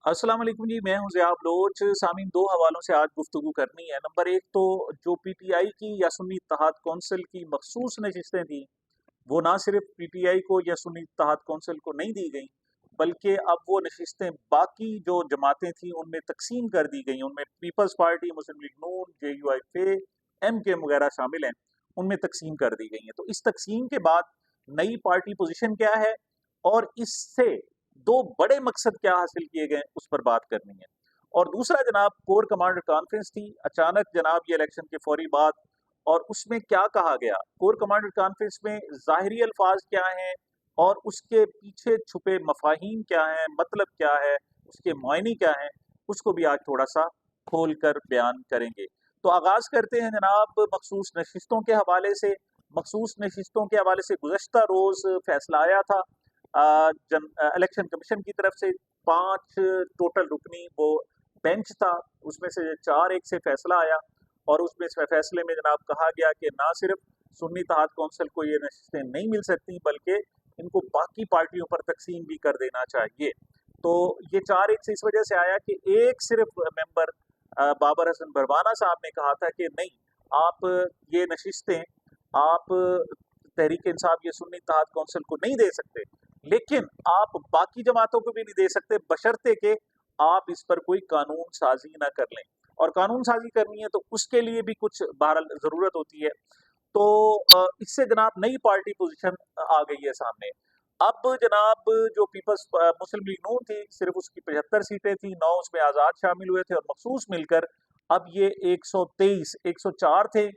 अस्सलाम वालेकुम जी, मैं हूं ज़ियाब लोच। सामीन, दो हवालों से आज गुफ्तगू करनी है। नंबर एक तो जो पीटीआई की या सुन्नी इत्तेहाद कौंसिल की मखसूस नशिस्तें थी, वो ना सिर्फ पीटीआई को या सुन्नी इत्तेहाद कौंसिल को नहीं दी गई, बल्कि अब वो नशिस्तें बाकी जो जमातें थी उनमें तकसीम कर दी गई। उनमें पीपल्स पार्टी, मुस्लिम लीग नून, JUIK, MK वगैरह शामिल हैं, उनमें तकसीम कर दी गई हैं। तो इस तकसीम के बाद नई पार्टी पोजीशन क्या है और इससे दो बड़े मकसद क्या हासिल किए गए, उस पर बात करनी है। और दूसरा जनाब, कोर कमांडर कॉन्फ्रेंस थी अचानक जनाब ये इलेक्शन के फौरी बाद, और उसमें क्या कहा गया, कोर कमांडर कॉन्फ्रेंस में ज़ाहिरी अल्फाज क्या हैं और उसके पीछे छुपे मफाहीम क्या हैं, मतलब क्या है, उसके मायने क्या हैं, उसको भी आज थोड़ा सा खोल कर बयान करेंगे। तो आगाज करते हैं जनाब मखसूस नशिस्तों के हवाले से। मखसूस नशिस्तों के हवाले से गुज़श्ता रोज फैसला आया था इलेक्शन कमीशन की तरफ से। 5 टोटल रुकनी वो बेंच था, उसमें से 4-1 से फैसला आया, और उसमें इस फैसले में जनाब कहा गया कि ना सिर्फ सुन्नी इत्तेहाद कौंसिल को ये नशिस्तें नहीं मिल सकती, बल्कि इनको बाकी पार्टियों पर तकसीम भी कर देना चाहिए। तो ये 4-1 से इस वजह से आया कि एक सिर्फ मेंबर बाबर हसन बरवाना साहब ने कहा था कि नहीं, आप ये नशिस्तें आप तहरीक इंसाफ ये सुन्नी इत्तेहाद कौंसिल को नहीं दे सकते, लेकिन आप बाकी जमातों को भी नहीं दे सकते, बशर्ते कि आप इस पर कोई कानून साजी ना कर लें। और कानून साजी करनी है तो उसके लिए भी कुछ बहरहाल ज़रूरत होती है। तो इससे जनाब नई पार्टी पोजीशन आ गई है सामने। अब जनाब जो मुस्लिम लीग नून थी, सिर्फ उसकी 75 सीटें थी, 9 उसमें आज़ाद शामिल हुए थे और मखसूस मिलकर अब ये 123, 104 थे,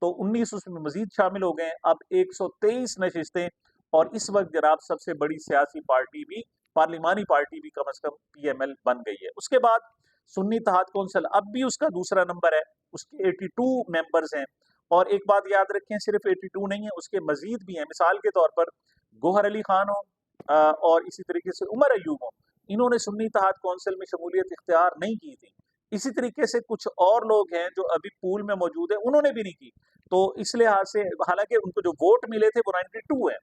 तो 19 उसमें मज़ीद शामिल हो गए हैं। अब 123 नशिस्तें, और इस वक़्त जनाब सबसे बड़ी सियासी पार्टी भी, पार्लिमानी पार्टी भी कम से कम PML बन गई है। उसके बाद सुन्नी इत्तेहाद कौंसिल अब भी उसका दूसरा नंबर है, उसके 82 मेंबर्स हैं। और एक बात याद रखें, सिर्फ 82 नहीं है, उसके मजीद भी हैं। मिसाल के तौर पर गोहर अली खान हो और इसी तरीके से उमर अयूब हो, इन्होंने सुन्नी इत्तेहाद कौंसिल में शमूलियत इख्तियार नहीं की थी। इसी तरीके से कुछ और लोग हैं जो अभी पूल में मौजूद है, उन्होंने भी नहीं की। तो इस लिहाज से हालांकि उनको जो वोट मिले थे वो 92 है,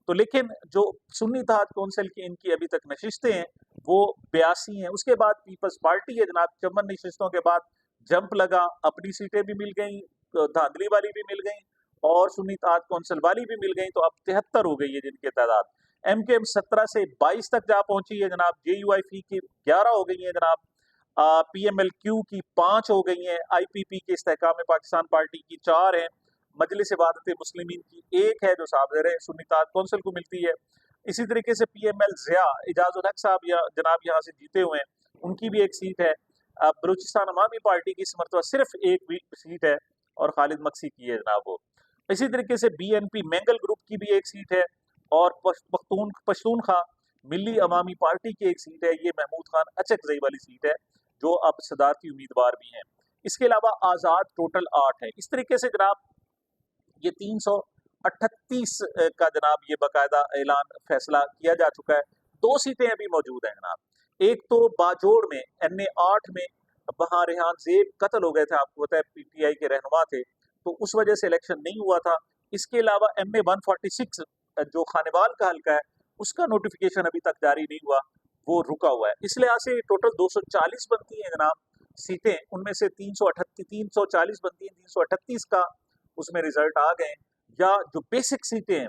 तो लेकिन जो सुन्नी इत्तेहाद कौंसिल की इनकी अभी तक नशिस्तें हैं वो 82 हैं। उसके बाद पीपल्स पार्टी है जनाब, 54 नशिस्तों के बाद जंप लगा, अपनी सीटें भी मिल गई, धांधली वाली भी मिल गई और सुन्नी इत्तेहाद कौंसिल वाली भी मिल गई, तो अब 73 हो गई है जिनकी तादाद। MK 17 से 22 तक जा पहुंची है जनाब, JUIF की 11 हो गई है जनाब, PMLQ की 5 हो गई हैं, IPP के इस्तेहकाम पाकिस्तान पार्टी की 4 हैं, मजलिस इबादत मुस्लिमीन की 1 है जो साबज़र है सुन्नी इत्तेहाद कौंसिल को मिलती है। इसी तरीके से PML ज़िया इजाज़ुल हक साहब या जनाब यहाँ से जीते हुए हैं, उनकी भी एक सीट है। बलूचिस्तान अवामी पार्टी की इस मरतबा सिर्फ एक सीट है और खालिद मक्सी की है जनाब वो। इसी तरीके से BNP मैंगल ग्रुप की भी एक सीट है, और पश्तूनखा मिली अवामी पार्टी की एक सीट है, ये महमूद खान अचकजई वाली सीट है जो अब सदारती उम्मीदवार भी हैं। इसके अलावा आज़ाद टोटल 8 है। इस तरीके से जनाब ये 338 का जनाब ये बाकायदा ऐलान फैसला किया जा चुका है। 2 सीटें अभी मौजूद हैं जनाब। एक तो बाजोड़ में NA 8 में, वहाँ रेहान ज़ेब कत्ल हो गए थे, आपको पता है PTI के रहनुमा थे, तो उस वजह से इलेक्शन नहीं हुआ था। इसके अलावा MA 146 जो खानेवाल का हल्का है, उसका नोटिफिकेशन अभी तक जारी नहीं हुआ, वो रुका हुआ है। इस लिहाज से टोटल 240 बनती हैं जनाब सीटें, उनमें से 340 बनती हैं, 338 का उसमें रिजल्ट आ गए। या जो बेसिक सीटें हैं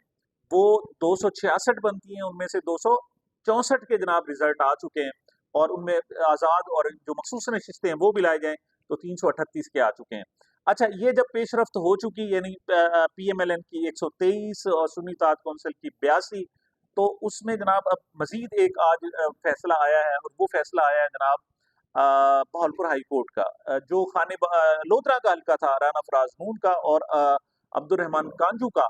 वो 266 बनती हैं, उनमें से 264 के जनाब रिजल्ट आ चुके हैं, और उनमें आज़ाद और जो मखसूस नशिस्तें हैं वो भी लाए जाएँ तो 338 के आ चुके हैं। अच्छा, ये जब पेशरफ्त हो चुकी, यानी PMLN की 123 और सुन्नी इत्तेहाद कौंसिल की 82, तो उसमें जनाब अब मजीद एक आज फैसला आया है, और वो फैसला आया है जनाब बहावलपुर हाई कोर्ट का, जो लोधरा का हल्का था, राना फराज नून का और अब्दुल रहमान कांजू का।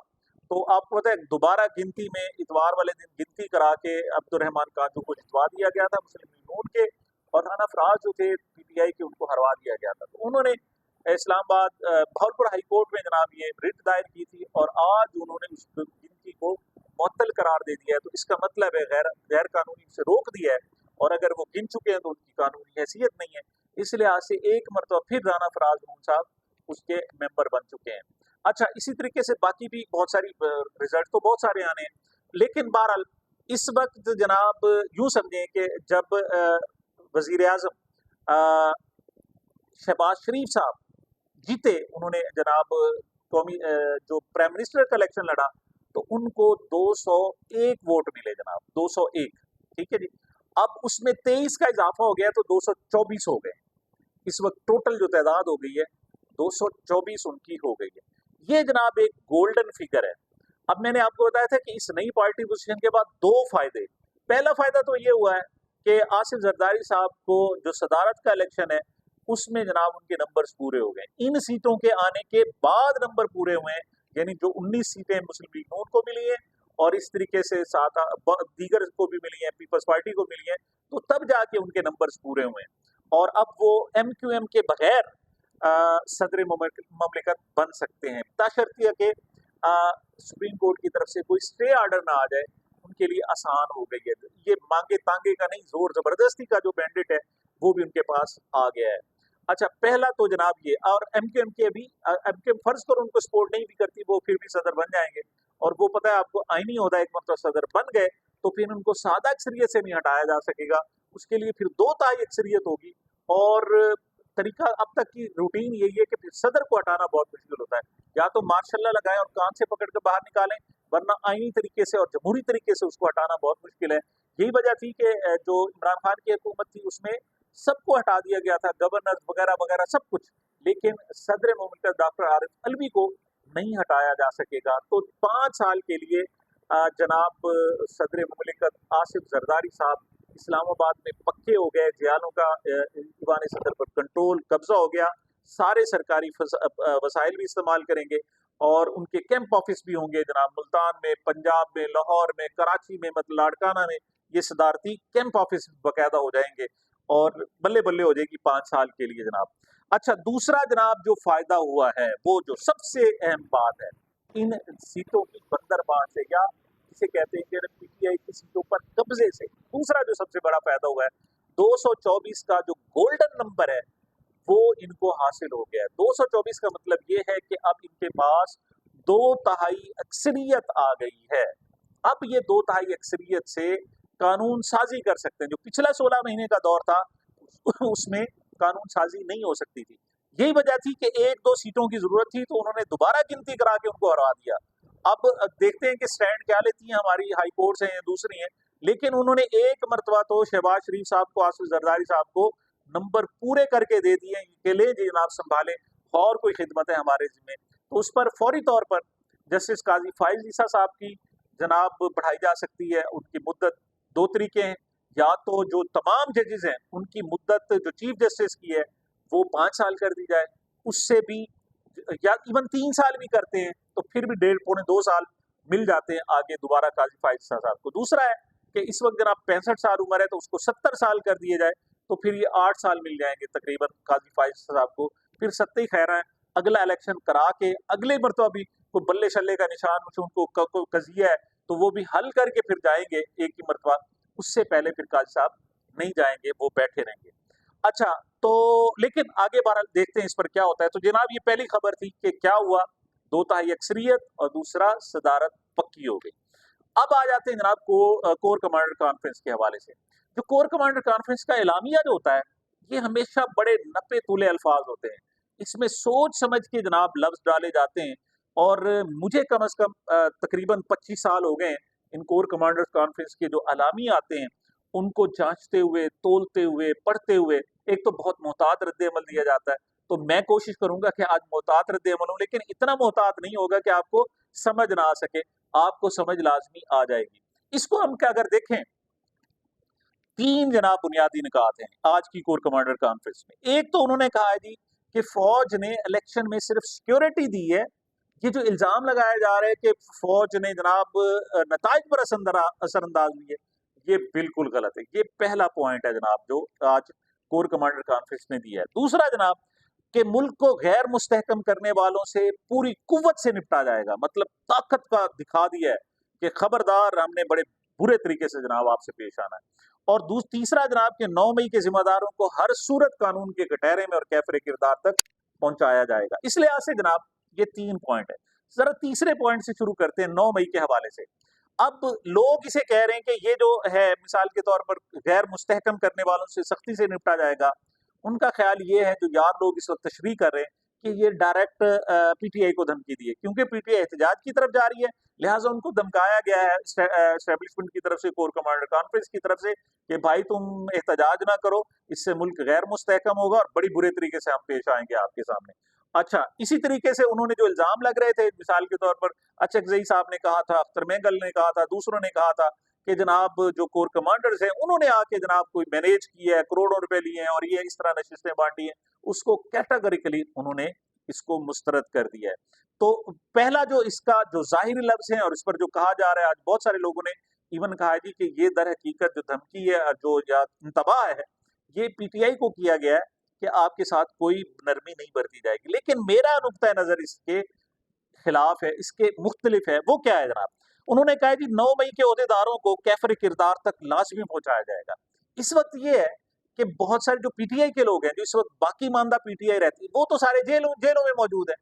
तो आपको पता है दोबारा गिनती में इतवार वाले दिन गिनती करा के अब्दुल रहमान कांजू को जितवा दिया गया था मुस्लिम लीग नून के, और राना फराज जो थे PTI के, उनको हरवा दिया गया था। तो उन्होंने इस्लामाबाद बहावलपुर हाई कोर्ट में जनाब ये रिट दायर की थी, और आज उन्होंने उस गिनती को मुअत्तल करार दे दिया है। तो इसका मतलब है गैर गैर कानूनी से रोक दिया है, और अगर वो गिन चुके हैं तो उनकी कानूनी हैसियत नहीं है। इस लिहाज से एक मरतबा फिर राना फराज नून साहब उसके मेंबर बन चुके हैं। अच्छा, इसी तरीके से बाकी भी बहुत सारी रिजल्ट तो बहुत सारे आने हैं, लेकिन बहरहाल इस वक्त जनाब यूं समझें कि जब वजीर आजम शहबाज शरीफ साहब जीते, उन्होंने जनाब कौमी जो प्राइम मिनिस्टर का इलेक्शन लड़ा, तो उनको 201 वोट मिले जनाब, 201। ठीक है जी। अब उसमें 23 का इजाफा हो गया तो 224 हो गए। इस वक्त टोटल जो तादाद हो गई है 224 उनकी हो गई है। ये जनाब एक गोल्डन फिगर है। अब मैंने आपको बताया था कि इस नई पार्टी पोजीशन के बाद दो फायदे। पहला फायदा तो ये हुआ है कि आसिफ जरदारी साहब को जो सदारत का इलेक्शन है उसमें जनाब उनके नंबर्स पूरे हो गए। इन सीटों के आने के बाद नंबर पूरे हुए हैं, यानी जो 19 सीटें मुस्लिम लीग नून को मिली हैं और इस तरीके से सात दीगर को भी मिली हैं, पीपल्स पार्टी को मिली हैं, तो तब जाके उनके नंबर्स पूरे हुए हैं और अब वो MQM के बगैर सदर ममलिकत बन सकते हैं, बशर्ते कि सुप्रीम कोर्ट की तरफ से कोई स्टे ऑर्डर ना आ जाए। उनके लिए आसान हो गई है, ये मांगे तांगे का नहीं, जोर जबरदस्ती का जो मैंडेट है वो भी उनके पास आ गया है। अच्छा, पहला तो जनाब ये, और MQM के भी MQM फर्ज करो उनको सपोर्ट नहीं भी करती, वो फिर भी सदर बन जाएंगे और वो पता है आपको आईनी होता है, एक मतलब सदर बन गए तो फिर उनको सादा अक्सरियत से नहीं हटाया जा सकेगा, उसके लिए फिर 2 तिहाई अक्सरियत होगी। और तरीका अब तक की रूटीन यही है कि फिर सदर को हटाना बहुत मुश्किल होता है, या तो मार्शल्ला लगाएं और कान से पकड़ कर बाहर निकालें, वरना आईनी तरीके से और जमहूरी तरीके से उसको हटाना बहुत मुश्किल है। यही वजह थी कि जो इमरान खान की हुकूमत थी उसमें सबको हटा दिया गया था, गवर्नर वगैरह वगैरह सब कुछ, लेकिन सदर मुमलिकत डॉक्टर आरिफ अलवी को नहीं हटाया जा सकेगा। तो 5 साल के लिए जनाब सदर मुमलिकत आसिफ जरदारी साहब इस्लामाबाद में पक्के हो गए, जियालों का ईवान सदर पर कंट्रोल कब्जा हो गया, सारे सरकारी वसाइल भी इस्तेमाल करेंगे और उनके कैंप ऑफिस भी होंगे जनाब मुल्तान में, पंजाब में, लाहौर में, कराची में, मतलब लाड़काना में, ये सदारती कैंप ऑफिस बाकायदा हो जाएंगे और बल्ले बल्ले हो जाएगी 5 साल के लिए जनाब। अच्छा, दूसरा जनाब जो फायदा हुआ है, वो जो सबसे अहम बात है, इन सीटों की बंदरबांट से, या जिसे कहते हैं कि PTI की सीटों पर कब्जे से, दूसरा जो सबसे बड़ा फायदा हुआ है, 224 का जो गोल्डन नंबर है वो इनको हासिल हो गया है। 224 का मतलब ये है कि अब इनके पास 2 तिहाई अक्सरियत आ गई है। अब ये 2 तिहाई अक्सरियत से कानून साजी कर सकते हैं। जो पिछला 16 महीने का दौर था उसमें कानून साजी नहीं हो सकती थी। यही वजह थी कि 1-2 सीटों की जरूरत थी तो उन्होंने दोबारा गिनती करा के उनको हरा दिया। अब देखते हैं कि स्टैंड क्या लेती हैं हमारी हाई कोर्ट हैं या दूसरी हैं, लेकिन उन्होंने एक मरतबा तो शहबाज शरीफ साहब को, आसिफ जरदारी साहब को नंबर पूरे करके दे दिए कि ले जी जनाब संभाले, और कोई खिदमत है हमारे जिम्मे। तो उस पर फौरी तौर पर जस्टिस काजी फाइज ईसा साहब की जनाब बढ़ाई जा सकती है। उनकी मुद्दत 2 तरीके हैं, या तो जो तमाम जजेस हैं उनकी मुद्दत जो चीफ जस्टिस की है वो 5 साल कर दी जाए, उससे भी, या इवन 3 साल भी करते हैं तो फिर भी 1.5-2 साल मिल जाते हैं आगे दोबारा काजी फाइज ईसा साहब को। दूसरा है कि इस वक्त जनाब 65 साल उम्र है तो उसको 70 साल कर दिए जाए, तो फिर ये 8 साल मिल जाएंगे तकरीबन काजी फाइज साहब को। फिर सत्ते ही खैर है, अगला इलेक्शन करा के अगले मरतबा भी कोई बल्ले शल्ले का निशान उनको कजिया है तो वो भी हल करके फिर जाएंगे एक ही मरतबा, उससे पहले फिर काजी साहब नहीं जाएंगे, वो बैठे रहेंगे। अच्छा, तो लेकिन आगे बहरहाल देखते हैं इस पर क्या होता है। तो जनाब ये पहली खबर थी कि क्या हुआ, 2 तिहाई अक्सरियत और दूसरा सदारत पक्की हो गई। अब आ जाते हैं जनाब को कोर कमांडर कॉन्फ्रेंस के हवाले से। जो कोर कमांडर कॉन्फ्रेंस का एलामिया जो होता है ये हमेशा बड़े नपे तुले अल्फाज होते हैं, इसमें सोच समझ के जनाब लफ्ज डाले जाते हैं और मुझे कम से कम तकरीबन 25 साल हो गए इन कोर कमांडर कॉन्फ्रेंस के जो अलामी आते हैं उनको जांचते हुए, तोलते हुए, पढ़ते हुए। एक तो बहुत मोहतात रद्द अमल दिया जाता है, तो मैं कोशिश करूंगा कि आज मोहतात रद्द अमल हो, लेकिन इतना मोहतात नहीं होगा कि आपको समझ ना आ सके, आपको समझ लाजमी आ जाएगी। इसको हम क्या अगर देखें, 3 जनाब बुनियादी निकात हैं आज की कोर कमांडर कॉन्फ्रेंस में। एक तो उन्होंने कहा है जी कि फौज ने इलेक्शन में सिर्फ सिक्योरिटी दी है। ये जो इल्जाम लगाया जा रहा है कि फौज ने जनाब नताइज पर असरअंदाज हुई है, ये बिल्कुल गलत है। ये पहला पॉइंट है जनाब जो आज कोर कमांडर कॉन्फ्रेंस ने दिया है। दूसरा जनाब कि मुल्क को गैर मुस्तहकम करने वालों से पूरी कुव्वत से निपटा जाएगा, मतलब ताकत का दिखा दिया है कि खबरदार, हमने बड़े बुरे तरीके से जनाब आपसे पेश आना है। और तीसरा जनाब के 9 मई के जिम्मेदारों को हर सूरत कानून के कटहरे में और कैफरे किरदार तक पहुंचाया जाएगा। इस लिहाज से जनाब ये 3 पॉइंट है। जरा तीसरे पॉइंट से शुरू करते हैं 9 मई के हवाले से। अब लोग इसे कह रहे हैं कि ये जो है मिसाल के तौर पर गैर मुस्तहकम करने वालों से सख्ती से निपटा जाएगा। उनका ख्याल ये है, जो यार लोग इस वक्त तशरीह कर रहे हैं, कि ये डायरेक्ट पीटीआई को धमकी दी है, क्योंकि पीटीआई एहतजाज की तरफ जा रही है, लिहाजा उनको धमकाया गया है एस्टेब्लिशमेंट की तरफ से, कोर कमांडर कॉन्फ्रेंस की तरफ से, कि भाई तुम एहतजाज ना करो, इससे मुल्क गैर मुस्तहकम होगा और बड़ी बुरे तरीके से हम पेश आएंगे आपके सामने। अच्छा, इसी तरीके से उन्होंने जो इल्जाम लग रहे थे, मिसाल के तौर पर अचकजई साहब ने कहा था, अख्तर मेंगल ने कहा था, दूसरों ने कहा था कि जनाब जो कोर कमांडर्स हैं उन्होंने आके जनाब कोई मैनेज किया है, करोड़ों रुपए लिए हैं और ये इस तरह नशिस्तें बांटी हैं, उसको कैटेगोरिकली उन्होंने इसको मुस्तरद कर दिया है। तो पहला जो इसका जो जाहिरी लफ्ज है और इस पर जो कहा जा रहा है, आज बहुत सारे लोगों ने इवन कहा है जी कि ये दर हकीकत जो धमकी है जो या इंतबाह है, ये पीटीआई को किया गया है कि आपके साथ कोई नरमी नहीं बरती जाएगी। लेकिन मेरा नुक्ता नजर इसके खिलाफ है, इसके मुख्तलिफ है। वो क्या है जनाब? उन्होंने कहा कि 9 मई के ओहदेदारों को कैफर किरदार तक लाजमी पहुंचाया जाएगा। इस वक्त ये है कि बहुत सारे जो पीटीआई के लोग हैं, जो इस वक्त बाकी मानदा पीटीआई रहती है, वो तो सारे जेलों जेलों में मौजूद है।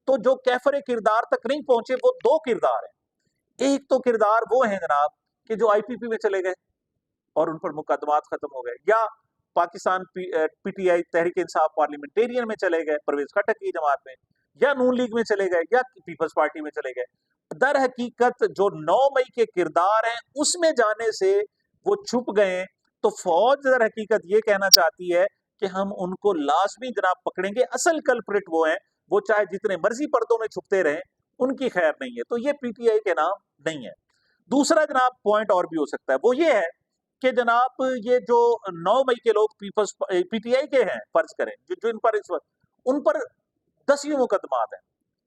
तो जो कैफर किरदार तक नहीं पहुंचे, वो दो किरदार हैं। एक तो किरदार वो है जनाब कि जो आईपीपी में चले गए और उन पर मुकदमात खत्म हो गए, या पाकिस्तान पीटीआई तहरीक इंसाफ पार्लियामेंटेरियन में चले गए परवेज खट्टर की जमात में, या नून लीग में चले गए, या पीपल्स पार्टी में चले गए। दर हकीकत जो 9 मई के किरदार हैं उसमें जाने से वो छुप गए। तो फौज दर हकीकत ये कहना चाहती है कि हम उनको लाजमी जनाब पकड़ेंगे, असल कल्प्रिट वो हैं, वो चाहे जितने मर्जी पर्दों में छुपते रहें, उनकी खैर नहीं है। तो ये पीटीआई के नाम नहीं है। दूसरा जनाब पॉइंट और भी हो सकता है, वो ये है कि जनाब ये जो 9 मई के लोग पीपल्स पीटीआई के हैं, फर्ज करें जो इन पर इस वक्त उन पर 10 ही मुकदमात हैं,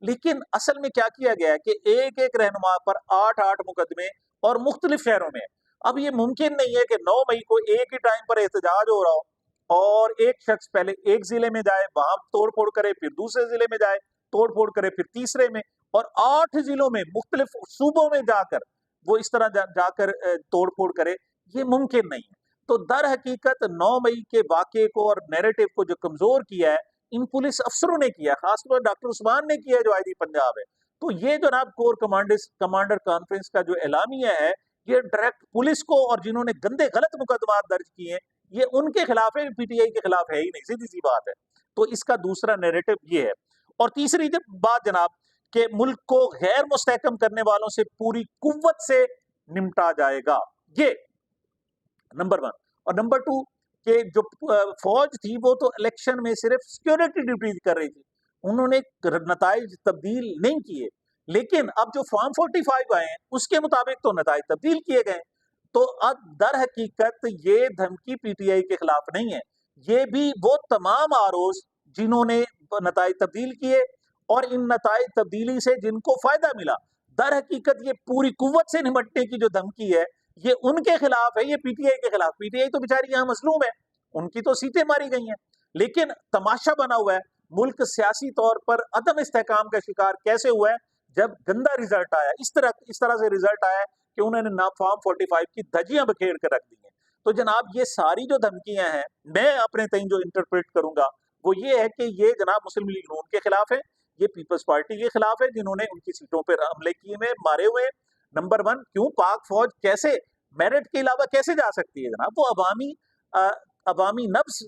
लेकिन असल में क्या किया गया है कि एक एक रहनुमा पर 8-8 मुकदमे और मुख्तलिफ शहरों में। अब ये मुमकिन नहीं है कि 9 मई को एक ही टाइम पर एहतजाज हो रहा हो और एक शख्स पहले एक जिले में जाए, वहां तोड़ फोड़ करे, फिर दूसरे जिले में जाए, तोड़ फोड़ करे, फिर तीसरे में, और 8 जिलों में मुख्तलिफ सूबों में जाकर वो इस तरह जाकर तोड़ फोड़ करे। ये मुमकिन नहीं है। तो दर हकीकत 9 मई के वाक़े को और नैरेटिव को जो कमजोर किया है, इन पुलिस अफसरों ने किया, खासतौर पर डॉक्टर उस्मान ने किया, जो आईजी पंजाब है। तो ये जनाब कोर कमांडर कॉन्फ्रेंस का जो एलामिया है, ये डायरेक्ट पुलिस को, और जिन्होंने गंदे गलत मुकदमात दर्ज किए हैं, ये उनके खिलाफ है, पीटीआई के खिलाफ है ही नहीं, सीधी सी बात है। तो इसका दूसरा नैरेटिव ये है। और तीसरी जब बात जनाब कि मुल्क को गैर मुस्तहकम करने वालों से पूरी कुव्वत से निपटा जाएगा, ये नंबर 1। और नंबर 2 कि जो फौज थी वो तो इलेक्शन में सिर्फ सिक्योरिटी ड्यूटी कर रही थी, उन्होंने नताइज तब्दील नहीं किए। लेकिन अब जो फॉर्म 45 आए हैं उसके मुताबिक तो नताइज तब्दील किए गए। तो अब दर हकीकत ये धमकी पीटीआई के खिलाफ नहीं है, ये भी वो तमाम आरोज जिन्होंने नताइज तब्दील किए और इन नताइज तब्दीली से जिनको फायदा मिला। दर हकीकत ये पूरी कुव्वत से निपटने की जो धमकी है, ये उनके खिलाफ है, ये पीटीआई के खिलाफ। पीटीआई तो बेचारी यहाँ मजलूम है, उनकी तो सीटें मारी गई हैं, लेकिन तमाशा बना हुआ है, मुल्क सियासी तौर पर अदम इस्तेहकाम का शिकार कैसे हुआ है, जब गंदा रिजल्ट आया, इस तरह से रिजल्ट आया कि उन्होंने ना फॉर्म 45 की धज्जियां बखेर कर रख दी हैं। तो जनाब ये सारी जो धमकियां हैं, मैं अपने तईन जो इंटरप्रेट करूंगा वो ये है कि ये जनाब मुस्लिम लीग नून के खिलाफ है, ये पीपल्स पार्टी के खिलाफ है, जिन्होंने उनकी सीटों पर हमले किए हुए, मारे हुए। नंबर 1, क्यों पाक फौज कैसे मेरिट के अलावा कैसे जा सकती है जनाब? वो अवामी नब्ज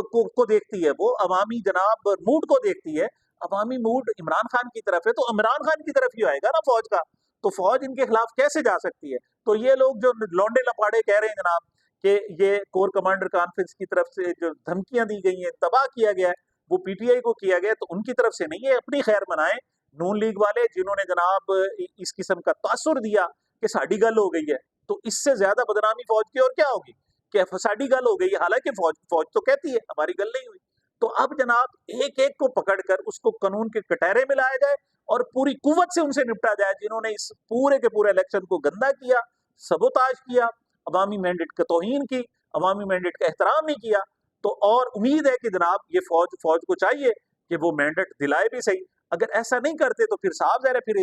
को देखती है, वो अवामी जनाब मूड को देखती है। अवामी मूड इमरान खान की तरफ है, तो इमरान खान की तरफ ही आएगा ना फौज का। तो फौज इनके खिलाफ कैसे जा सकती है? तो ये लोग जो लौंडे लपाड़े कह रहे हैं जनाब कि ये कोर कमांडर कॉन्फ्रेंस की तरफ से जो धमकियां दी गई हैं, तबाह किया गया है, वो पीटीआई को किया गया, तो उनकी तरफ से नहीं है। अपनी खैर मनाएं नून लीग वाले, जिन्होंने जनाब इस किस्म का तासुर दिया कि साड़ी गल हो गई है। तो इससे ज्यादा बदनामी फौज की और क्या होगी कि फसाडी गल हो गई है, हालांकि फौज तो कहती है हमारी गल नहीं हुई। तो अब जनाब एक एक को पकड़कर उसको कानून के कटहरे में लाया जाए और पूरी कुव्वत से उनसे निपटा जाए, जिन्होंने इस पूरे के पूरे इलेक्शन को गंदा किया, सबोताज किया, अवामी मैंडेट का तौहीन की, अवामी मैंडेट का एहतराम नहीं किया। तो और उम्मीद है कि जनाब ये फौज को चाहिए कि वो मैंडेट दिलाए भी सही। अगर ऐसा नहीं करते तो फिर साफ ज़ाहिर है, फिर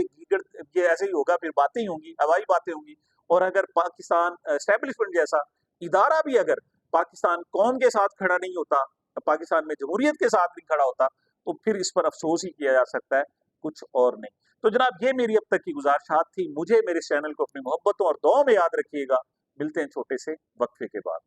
ये ऐसे ही होगा, फिर बातें ही होंगी, हवाई बातें होंगी। और अगर पाकिस्तान एस्टेब्लिशमेंट जैसा इदारा भी अगर पाकिस्तान कौम के साथ खड़ा नहीं होता, पाकिस्तान में जमहूरियत के साथ नहीं खड़ा होता, तो फिर इस पर अफसोस ही किया जा सकता है, कुछ और नहीं। तो जनाब ये मेरी अब तक की गुजारिशात थी। मुझे मेरे चैनल को अपनी मोहब्बतों और दुआओं में याद रखिएगा। मिलते हैं छोटे से वक्फे के बाद।